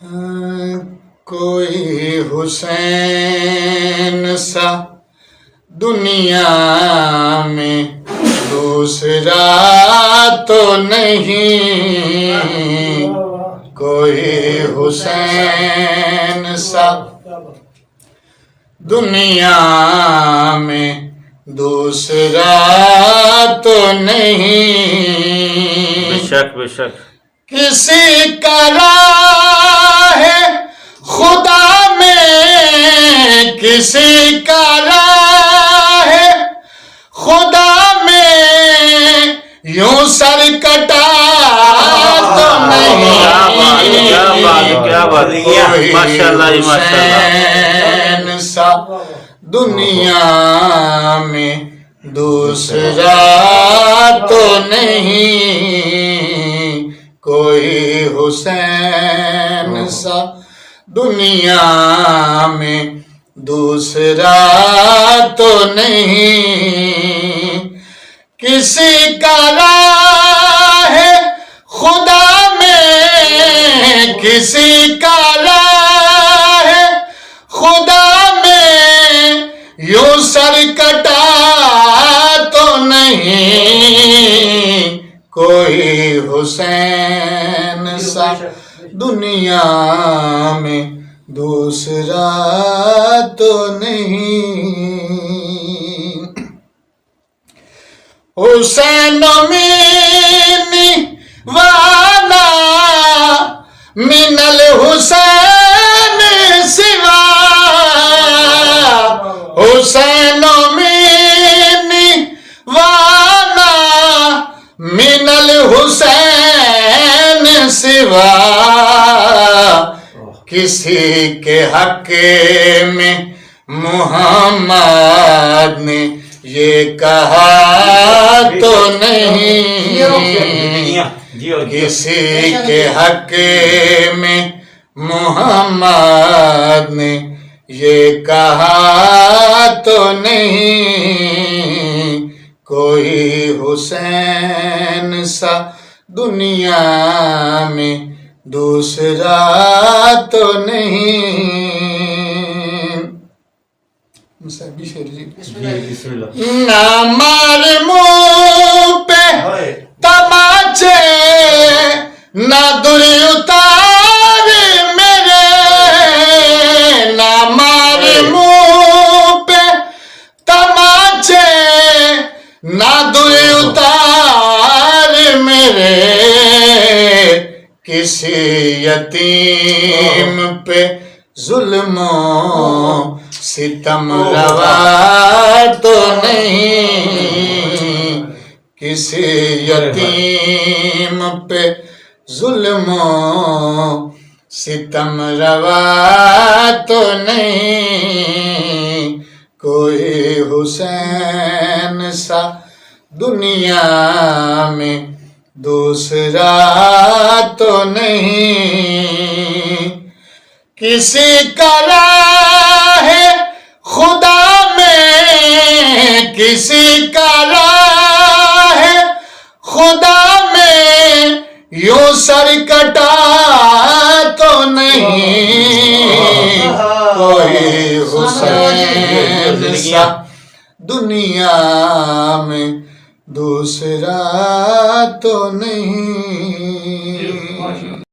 کوئی حسین سا دنیا میں دوسرا تو نہیں، کوئی حسین سا دنیا میں دوسرا تو نہیں، بے شک بے شک، کسی کا راہ خدا میں کسی کا راہ خدا میں یوں سر کٹا تو نہیں، کیا بات ہے، کیا بات ہے، ماشاء اللہ جی ماشاء اللہ، حسین سا دنیا میں دوسرا تو نہیں، کوئی حسین سا دنیا میں دوسرا تو نہیں، کسی کا راہ خدا میں کسی کا راہ خدا میں یوں سر کٹا تو نہیں، کوئی حسین سا دنیا میں دوسرا تو نہیں، حسین مینی والا من الحسین سوا، حسین مینی والا من الحسین سوا، کسی کے حق میں محمد نے یہ کہا تو نہیں، کسی کے حق میں محمد نے یہ کہا تو نہیں، کوئی حسین سا دنیا میں دوسرا تو نہیں۔ نہ مار منہ پہ تماچے نہ دل اتار میرے، نہ مار منہ پہ تماچے نہ دل اتار میرے، کسی یتیم پہ ظلم و ستم روا تو نہیں، کسی یتیم پہ ظلم و ستم روا تو نہیں، کوئی حسین سا دنیا میں دوسرا تو نہیں، کسی کا راہ خدا میں کسی کا راہ خدا میں یوں سر کٹا تو نہیں، کوئی حسین سا دنیا میں دوسرا تو نہیں۔